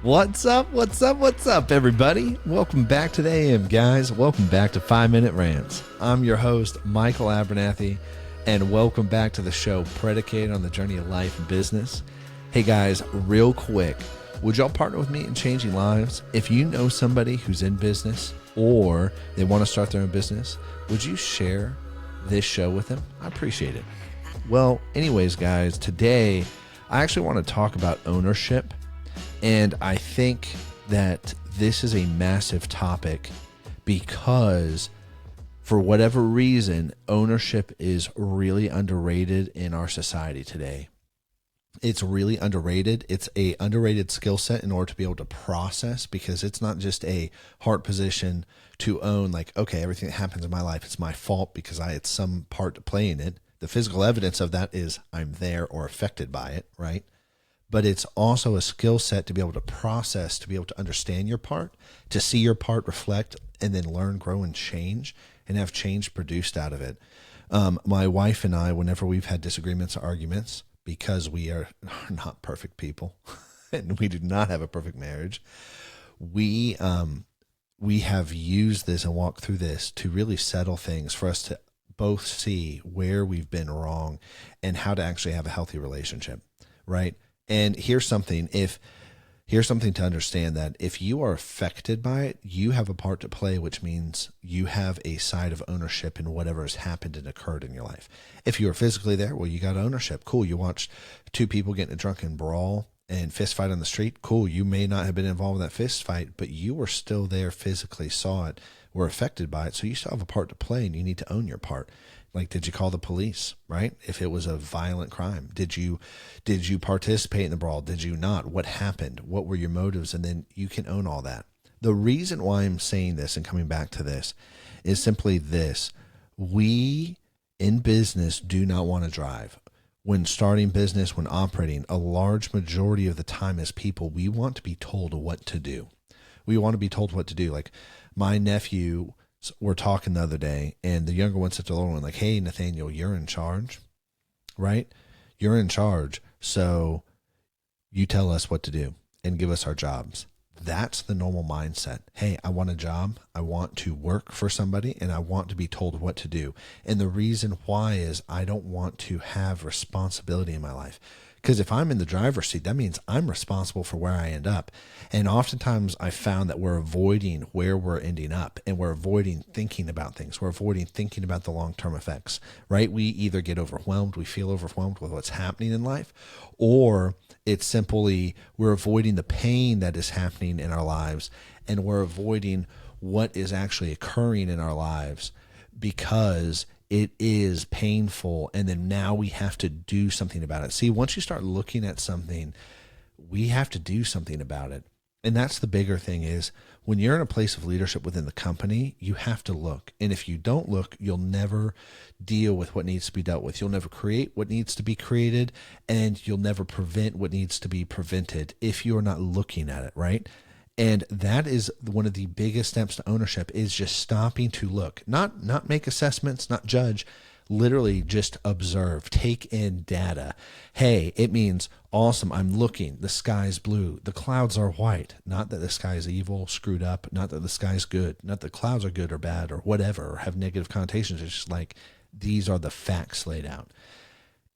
What's up? What's up? What's up, everybody? Welcome back to the AM, guys. Welcome back to 5 Minute Rants. I'm your host, Michael Abernathy, and welcome back to the show predicated on the journey of life and business. Hey, guys, real quick, would y'all partner with me in changing lives? If you know somebody who's in business or they want to start their own business, would you share this show with them? I appreciate it. Well, anyways, guys, today I actually want to talk about ownership. And I think that this is a massive topic because for whatever reason, ownership is really underrated in our society today. It's really underrated. It's a underrated skill set in order to be able to process, because it's not just a heart position to own, like, okay, everything that happens in my life, it's my fault because I had some part to play in it. The physical evidence of that is I'm there or affected by it, right? But it's also a skill set to be able to process, to be able to understand your part, to see your part reflect, and then learn, grow, and change, and have change produced out of it. My wife and I, whenever we've had disagreements or arguments, because we are not perfect people, and we do not have a perfect marriage, we have used this and walked through this to really settle things for us to both see where we've been wrong and how to actually have a healthy relationship, right? And here's something to understand, that if you are affected by it, you have a part to play, which means you have a side of ownership in whatever has happened and occurred in your life. If you are physically there, well, you got ownership. Cool. You watched two people get in a drunken brawl and fist fight on the street. Cool. You may not have been involved in that fist fight, but you were still there, physically saw it, were affected by it. So you still have a part to play, and you need to own your part. Like, did you call the police, right? If it was a violent crime, did you participate in the brawl? Did you not? What happened? What were your motives? And then you can own all that. The reason why I'm saying this and coming back to this is simply this. We in business do not want to drive. When starting business, when operating, a large majority of the time as people, we want to be told what to do. We want to be told what to do. Like, my nephew, we're talking the other day, and the younger one said to the older one, like, hey, Nathaniel, you're in charge, right? You're in charge, so you tell us what to do and give us our jobs. That's the normal mindset. Hey, I want a job. I want to work for somebody, and I want to be told what to do. And the reason why is I don't want to have responsibility in my life. Because if I'm in the driver's seat, that means I'm responsible for where I end up. And oftentimes I found that we're avoiding where we're ending up, and we're avoiding thinking about things. We're avoiding thinking about the long-term effects, right? We either get overwhelmed, we feel overwhelmed with what's happening in life, or it's simply we're avoiding the pain that is happening in our lives, and we're avoiding what is actually occurring in our lives because it is painful, and then now we have to do something about it. See, once you start looking at something, we have to do something about it. And that's the bigger thing, is when you're in a place of leadership within the company, you have to look. And if you don't look, you'll never deal with what needs to be dealt with. You'll never create what needs to be created, and you'll never prevent what needs to be prevented if you're not looking at it, right? And that is one of the biggest steps to ownership, is just stopping to look, not make assessments, not judge, literally just observe, take in data. Hey, it means, awesome, I'm looking, the sky's blue, the clouds are white. Not that the sky is evil, screwed up, not that the sky's good, not that the clouds are good or bad or whatever, or have negative connotations. It's just like, these are the facts laid out.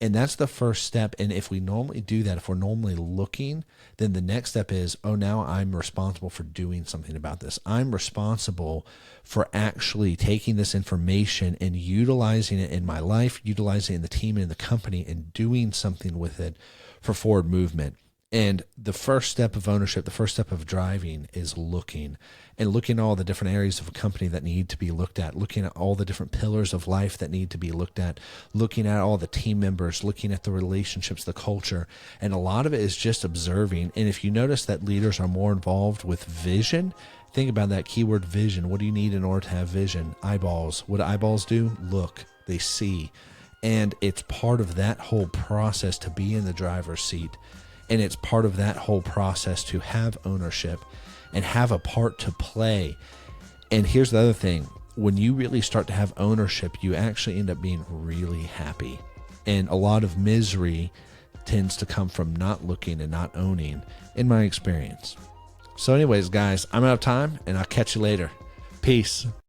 And that's the first step. And if we normally do that, if we're normally looking, then the next step is, oh, now I'm responsible for doing something about this. I'm responsible for actually taking this information and utilizing it in my life, utilizing it in the team and in the company, and doing something with it for forward movement. And the first step of ownership, the first step of driving, is looking, and looking at all the different areas of a company that need to be looked at, looking at all the different pillars of life that need to be looked at, looking at all the team members, looking at the relationships, the culture. And a lot of it is just observing. And if you notice that leaders are more involved with vision, think about that keyword vision. What do you need in order to have vision? Eyeballs. What do eyeballs do? Look, they see. And it's part of that whole process to be in the driver's seat. And it's part of that whole process to have ownership and have a part to play. And here's the other thing. When you really start to have ownership, you actually end up being really happy. And a lot of misery tends to come from not looking and not owning, in my experience. So anyways, guys, I'm out of time, and I'll catch you later. Peace.